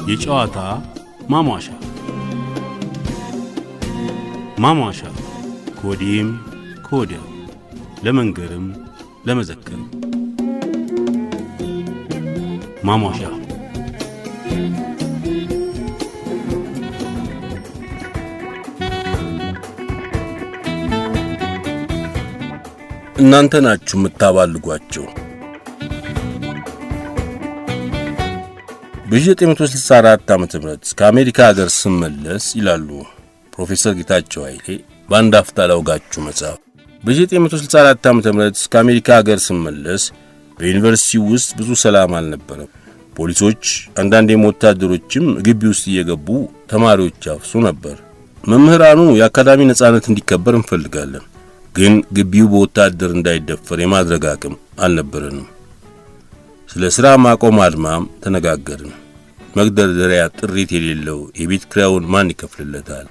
የጨዋታ ማሟሻ ማሟሻ ከወዲህም ከወዲያው ለመንገርም ለመዘከርም ማሟሻ እናንተ ናችሁ የምታባልጓቸው። በ1964 ዓ.ም ከአሜሪካ ሀገር ስመለስ ይላሉ ፕሮፌሰር ጌታቸው ኃይሌ በአንድ አፍታ ላውጋችሁ መጽሐፍ። በ1964 ዓ.ም ከአሜሪካ ሀገር ስመለስ በዩኒቨርሲቲ ውስጥ ብዙ ሰላም አልነበረም። ፖሊሶች አንዳንዴም ወታደሮችም ግቢ ውስጥ እየገቡ ተማሪዎች ያፍሱ ነበር። መምህራኑ የአካዳሚ ነጻነት እንዲከበር እንፈልጋለን፣ ግን ግቢው በወታደር እንዳይደፈር የማድረግ አቅም አልነበረንም። ስለ ሥራ ማቆም አድማም ተነጋገርን። መግደርደሪያ ጥሪት የሌለው የቤት ኪራዩን ማን ይከፍልለታል?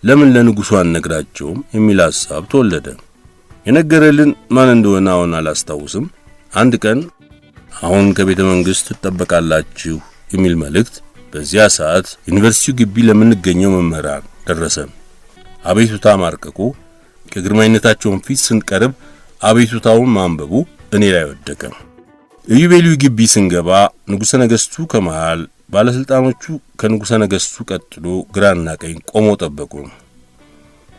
ለምን ለንጉሡ አንነግራቸውም የሚል ሐሳብ ተወለደ። የነገረልን ማን እንደሆነ አሁን አላስታውስም። አንድ ቀን አሁን ከቤተ መንግሥት ትጠበቃላችሁ የሚል መልእክት በዚያ ሰዓት ዩኒቨርሲቲው ግቢ ለምንገኘው መምህራን ደረሰ። አቤቱታ ማርቀቁ ከግርማዊነታቸውን ፊት ስንቀርብ አቤቱታውን ማንበቡ እኔ ላይ ወደቀ። ኢዩቤልዩ ግቢ ስንገባ ንጉሠ ነገሥቱ ከመሃል፣ ባለስልጣኖቹ ከንጉሠ ነገሥቱ ቀጥሎ ግራና ቀኝ ቆመው ጠበቁ።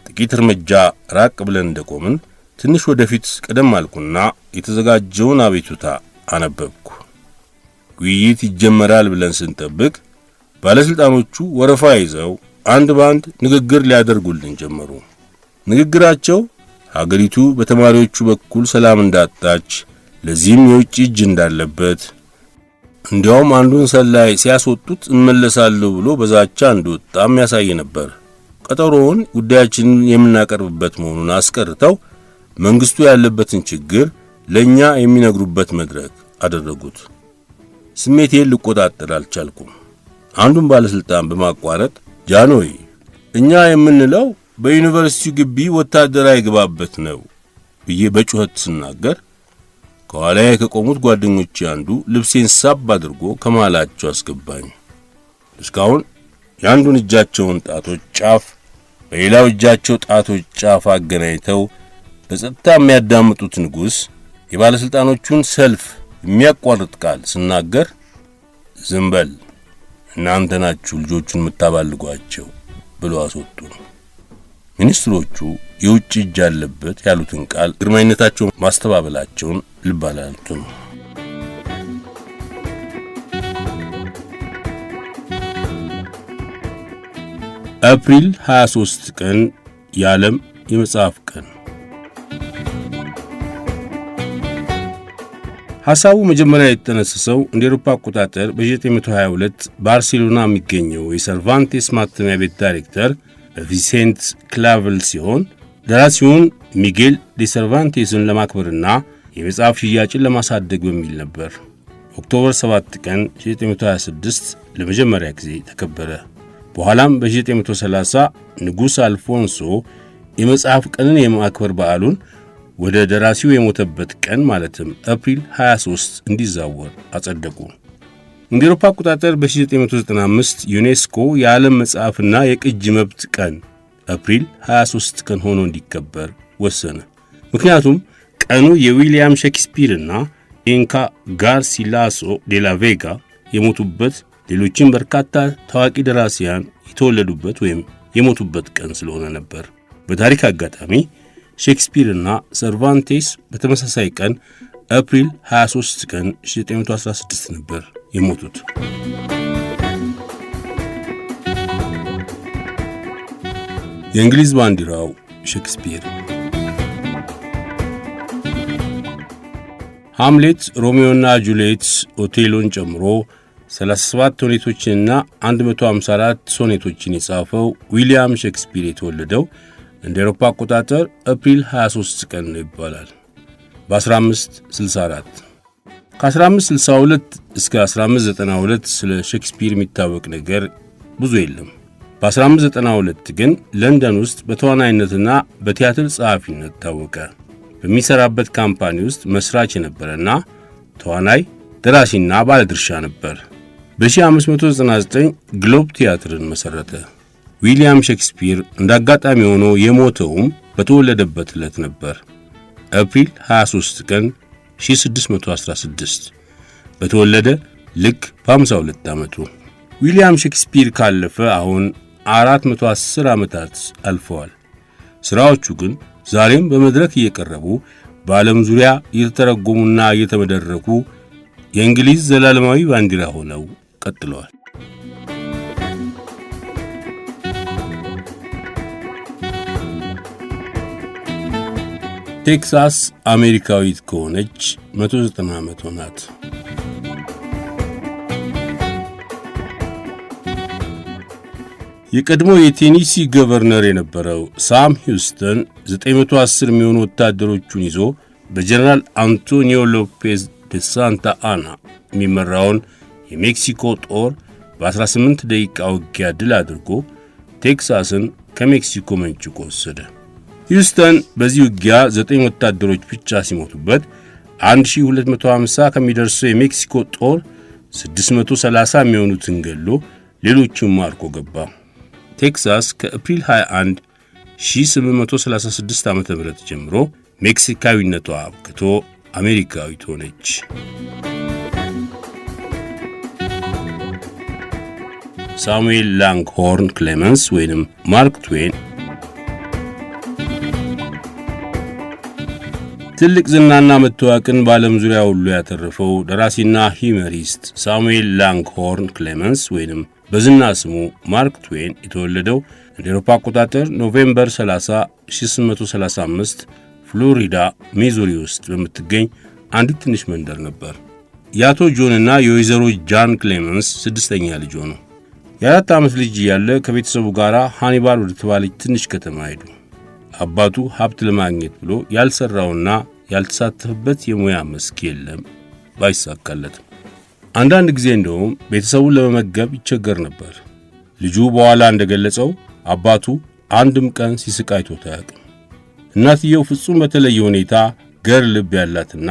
ጥቂት እርምጃ ራቅ ብለን እንደቆምን ትንሽ ወደፊት ቀደም አልኩና የተዘጋጀውን አቤቱታ አነበብኩ። ውይይት ይጀመራል ብለን ስንጠብቅ ባለስልጣኖቹ ወረፋ ይዘው አንድ ባንድ ንግግር ሊያደርጉልን ጀመሩ። ንግግራቸው ሀገሪቱ በተማሪዎቹ በኩል ሰላም እንዳጣች፣ ለዚህም የውጭ እጅ እንዳለበት፣ እንዲያውም አንዱን ሰላይ ሲያስወጡት እመለሳለሁ ብሎ በዛቻ እንደወጣም ያሳይ ነበር። ቀጠሮውን ጉዳያችንን የምናቀርብበት መሆኑን አስቀርተው መንግስቱ ያለበትን ችግር ለኛ የሚነግሩበት መድረክ አደረጉት። ስሜቴን ልቆጣጠር አልቻልኩም። አንዱን ባለስልጣን በማቋረጥ ጃኖይ፣ እኛ የምንለው በዩኒቨርሲቲው ግቢ ወታደር አይገባበት ነው ብዬ በጩኸት ስናገር ከኋላዬ ከቆሙት ጓደኞቼ አንዱ ልብሴን ሳብ አድርጎ ከመሃላቸው አስገባኝ። እስካሁን የአንዱን እጃቸውን ጣቶች ጫፍ በሌላው እጃቸው ጣቶች ጫፍ አገናኝተው በጸጥታ የሚያዳምጡት ንጉሥ የባለስልጣኖቹን ሰልፍ የሚያቋርጥ ቃል ስናገር ዝም በል እናንተ ናችሁ ልጆቹን የምታባልጓቸው ብሎ አስወጡ። ሚኒስትሮቹ የውጭ እጅ አለበት ያሉትን ቃል ግርማዊነታቸውን ማስተባበላቸውን ልብ አላሉትም። አፕሪል 23 ቀን የዓለም የመጽሐፍ ቀን። ሐሳቡ መጀመሪያ የተጠነሰሰው እንደ አውሮፓ አቆጣጠር በ1922 ባርሴሎና የሚገኘው የሰርቫንቴስ ማተሚያ ቤት ዳይሬክተር ቪሴንት ክላቨል ሲሆን ደራሲውን ሚጌል ዲ ሰርቫንቴስን ለማክበርና የመጽሐፍ ሽያጭን ለማሳደግ በሚል ነበር። ኦክቶበር 7 ቀን 1926 ለመጀመሪያ ጊዜ ተከበረ። በኋላም በ1930 ንጉሥ አልፎንሶ የመጽሐፍ ቀንን የማክበር በዓሉን ወደ ደራሲው የሞተበት ቀን ማለትም አፕሪል 23 እንዲዛወር አጸደቁ። እንደ አውሮፓ አቆጣጠር በ1995 ዩኔስኮ የዓለም መጽሐፍና የቅጂ መብት ቀን አፕሪል 23 ቀን ሆኖ እንዲከበር ወሰነ። ምክንያቱም ቀኑ የዊሊያም ሼክስፒርና ኢንካ ጋርሲላሶ ዴላ ቬጋ የሞቱበት፣ ሌሎችም በርካታ ታዋቂ ደራሲያን የተወለዱበት ወይም የሞቱበት ቀን ስለሆነ ነበር። በታሪክ አጋጣሚ ሼክስፒርና ሰርቫንቴስ በተመሳሳይ ቀን አፕሪል 23 ቀን 1916 ነበር የሞቱት። የእንግሊዝ ባንዲራው ሼክስፒር። ሃምሌት፣ ሮሚዮና ጁልየት፣ ኦቴሎን ጨምሮ 37 ቶኔቶችንና 154 ሶኔቶችን የጻፈው ዊሊያም ሼክስፒር የተወለደው እንደ አውሮፓ አቆጣጠር አፕሪል 23 ቀን ነው ይባላል። በ1564 ከ1562 እስከ 1592 ስለ ሼክስፒር የሚታወቅ ነገር ብዙ የለም። በ1592 ግን ለንደን ውስጥ በተዋናይነትና በቲያትር ጸሐፊነት ታወቀ። በሚሰራበት ካምፓኒ ውስጥ መስራች የነበረና ተዋናይ፣ ደራሲና ባለድርሻ ነበር። በ1599 ግሎብ ቲያትርን መሠረተ። ዊሊያም ሼክስፒር እንዳጋጣሚ ሆኖ የሞተውም በተወለደበት ዕለት ነበር። አፕሪል 23 ቀን 1616 በተወለደ ልክ በ52 ዓመቱ። ዊሊያም ሼክስፒር ካለፈ አሁን 410 ዓመታት አልፈዋል። ሥራዎቹ ግን ዛሬም በመድረክ እየቀረቡ በዓለም ዙሪያ እየተተረጎሙና እየተመደረኩ የእንግሊዝ ዘላለማዊ ባንዲራ ሆነው ቀጥለዋል። ቴክሳስ አሜሪካዊት ከሆነች 190 ዓመት ሆናት። የቀድሞ የቴኒሲ ገቨርነር የነበረው ሳም ሂውስተን 910 የሚሆኑ ወታደሮቹን ይዞ በጀነራል አንቶኒዮ ሎፔዝ ደ ሳንታ አና የሚመራውን የሜክሲኮ ጦር በ18 ደቂቃ ውጊያ ድል አድርጎ ቴክሳስን ከሜክሲኮ መንጭቆ ወሰደ። ሂውስተን በዚህ ውጊያ 9 ወታደሮች ብቻ ሲሞቱበት 1250 ከሚደርሰው የሜክሲኮ ጦር 630 የሚሆኑትን ገሎ ሌሎቹን ማርኮ ገባ። ቴክሳስ ከአፕሪል 21 1836 ዓ.ም ጀምሮ ሜክሲካዊነቷ አብቅቶ አሜሪካዊት ሆነች። ሳሙኤል ላንግሆርን ክሌመንስ ወይንም ማርክ ትዌን ትልቅ ዝናና መታወቅን በዓለም ዙሪያ ሁሉ ያተረፈው ደራሲና ሂመሪስት ሳሙኤል ላንግሆርን ክሌመንስ ወይንም በዝና ስሙ ማርክ ትዌን የተወለደው እንደ አውሮፓ አቆጣጠር ኖቬምበር 30 1835 ፍሎሪዳ ሚዙሪ ውስጥ በምትገኝ አንዲት ትንሽ መንደር ነበር። የአቶ ጆንና የወይዘሮ ጃን ክሌመንስ ስድስተኛ ልጅ ሆኑ። የአራት ዓመት ልጅ ያለ ከቤተሰቡ ጋር ሃኒባል ወደ ተባለች ትንሽ ከተማ ሄዱ። አባቱ ሀብት ለማግኘት ብሎ ያልሰራውና ያልተሳተፈበት የሙያ መስክ የለም ባይሳካለትም። አንዳንድ ጊዜ እንደውም ቤተሰቡን ለመመገብ ይቸገር ነበር። ልጁ በኋላ እንደገለጸው አባቱ አንድም ቀን ሲስቅ አይቶት አያውቅም። እናትየው ፍጹም በተለየ ሁኔታ ገር ልብ ያላትና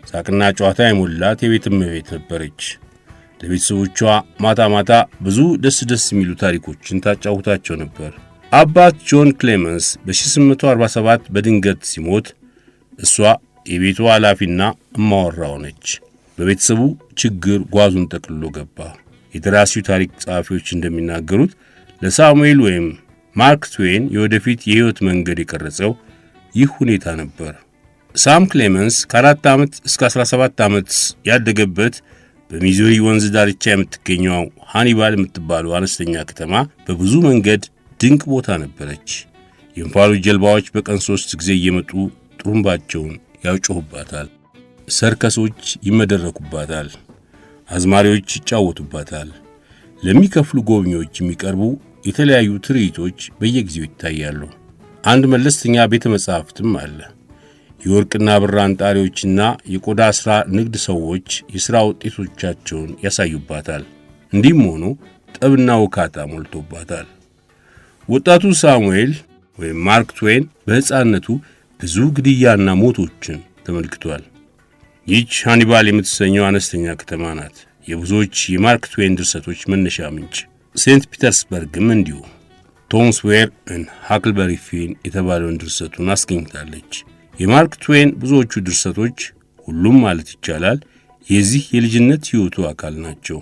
ሳቅና ጨዋታ የሞላት የቤት እመቤት ነበረች። ለቤተሰቦቿ ማታ ማታ ብዙ ደስ የሚሉ ታሪኮችን ታጫውታቸው ነበር። አባት ጆን ክሌመንስ በ1847 በድንገት ሲሞት እሷ የቤቱ ኃላፊና እማወራ ሆነች። በቤተሰቡ ችግር ጓዙን ጠቅልሎ ገባ። የደራሲው ታሪክ ጸሐፊዎች እንደሚናገሩት ለሳሙኤል ወይም ማርክ ትዌን የወደፊት የሕይወት መንገድ የቀረጸው ይህ ሁኔታ ነበር። ሳም ክሌመንስ ከ4 ዓመት እስከ 17 ዓመት ያደገበት በሚዙሪ ወንዝ ዳርቻ የምትገኘው ሃኒባል የምትባለው አነስተኛ ከተማ በብዙ መንገድ ድንቅ ቦታ ነበረች። የእንፋሎት ጀልባዎች በቀን 3 ጊዜ እየመጡ ጥሩምባቸውን ያውጮሁባታል። ሰርከሶች ይመደረኩባታል። አዝማሪዎች ይጫወቱባታል። ለሚከፍሉ ጎብኚዎች የሚቀርቡ የተለያዩ ትርኢቶች በየጊዜው ይታያሉ። አንድ መለስተኛ ቤተ መጻሕፍትም አለ። የወርቅና ብር አንጣሪዎችና የቆዳ ሥራ ንግድ ሰዎች የሥራ ውጤቶቻቸውን ያሳዩባታል። እንዲህም ሆኖ ጠብና ውካታ ሞልቶባታል። ወጣቱ ሳሙኤል ወይም ማርክ ትዌን በሕፃንነቱ ብዙ ግድያና ሞቶችን ተመልክቷል። ይህች ሃኒባል የምትሰኘው አነስተኛ ከተማ ናት የብዙዎች የማርክ ትዌን ድርሰቶች መነሻ ምንጭ። ሴንት ፒተርስበርግም እንዲሁ ቶም ስዌር እና ሃክልበሪ ፊን የተባለውን ድርሰቱን አስገኝታለች። የማርክ ትዌን ብዙዎቹ ድርሰቶች ሁሉም ማለት ይቻላል የዚህ የልጅነት ሕይወቱ አካል ናቸው።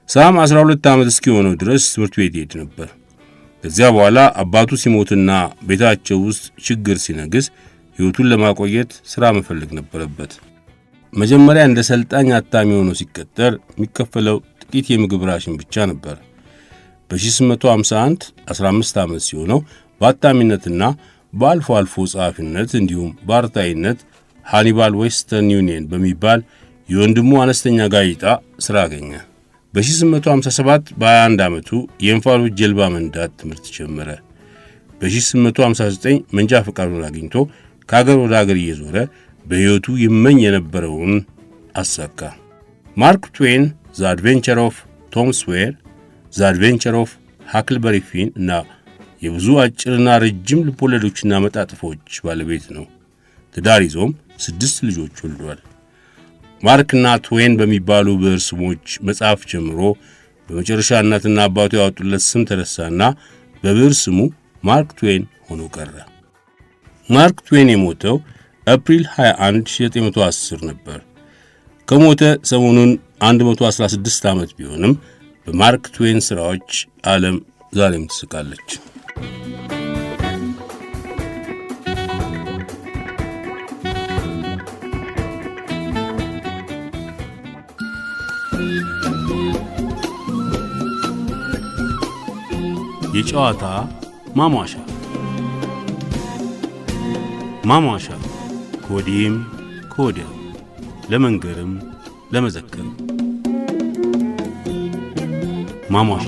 ሳም 12 ዓመት እስኪሆነው ድረስ ትምህርት ቤት ይሄድ ነበር። ከዚያ በኋላ አባቱ ሲሞትና ቤታቸው ውስጥ ችግር ሲነግስ ሕይወቱን ለማቆየት ሥራ መፈለግ ነበረበት። መጀመሪያ እንደ ሰልጣኝ አታሚ ሆኖ ሲቀጠር የሚከፈለው ጥቂት የምግብ ራሽን ብቻ ነበር። በ1851 15 ዓመት ሲሆነው በአታሚነትና በአልፎ አልፎ ጸሐፊነት እንዲሁም በአርታይነት ሃኒባል ዌስተርን ዩኒየን በሚባል የወንድሙ አነስተኛ ጋዜጣ ሥራ አገኘ። በ1857 በ21 ዓመቱ የእንፋሎት ጀልባ መንዳት ትምህርት ጀመረ። በ1859 መንጃ ፈቃዱን አግኝቶ ከአገር ወደ አገር እየዞረ በሕይወቱ ይመኝ የነበረውን አሳካ። ማርክ ትዌን ዘ አድቬንቸር ኦፍ ቶም ስዌር፣ ዘ አድቬንቸር ኦፍ ሃክልበሪ ፊን እና የብዙ አጭርና ረጅም ልቦለዶችና መጣጥፎች ባለቤት ነው። ትዳር ይዞም 6 ልጆች ወልዷል። ማርክና ትዌን በሚባሉ ብዕር ስሞች መጽሐፍ ጀምሮ በመጨረሻ እናትና አባቱ ያወጡለት ስም ተረሳና በብዕር ስሙ ማርክ ትዌን ሆኖ ቀረ። ማርክ ትዌን የሞተው አፕሪል 21 1910 ነበር። ከሞተ ሰሞኑን 116 ዓመት ቢሆንም በማርክ ትዌን ሥራዎች ዓለም ዛሬም ትስቃለች። የጨዋታ ማሟሻ ማሟሻ ከወዲህም ከወዲያም ለመንገርም ለመዘከርም ማሟሻ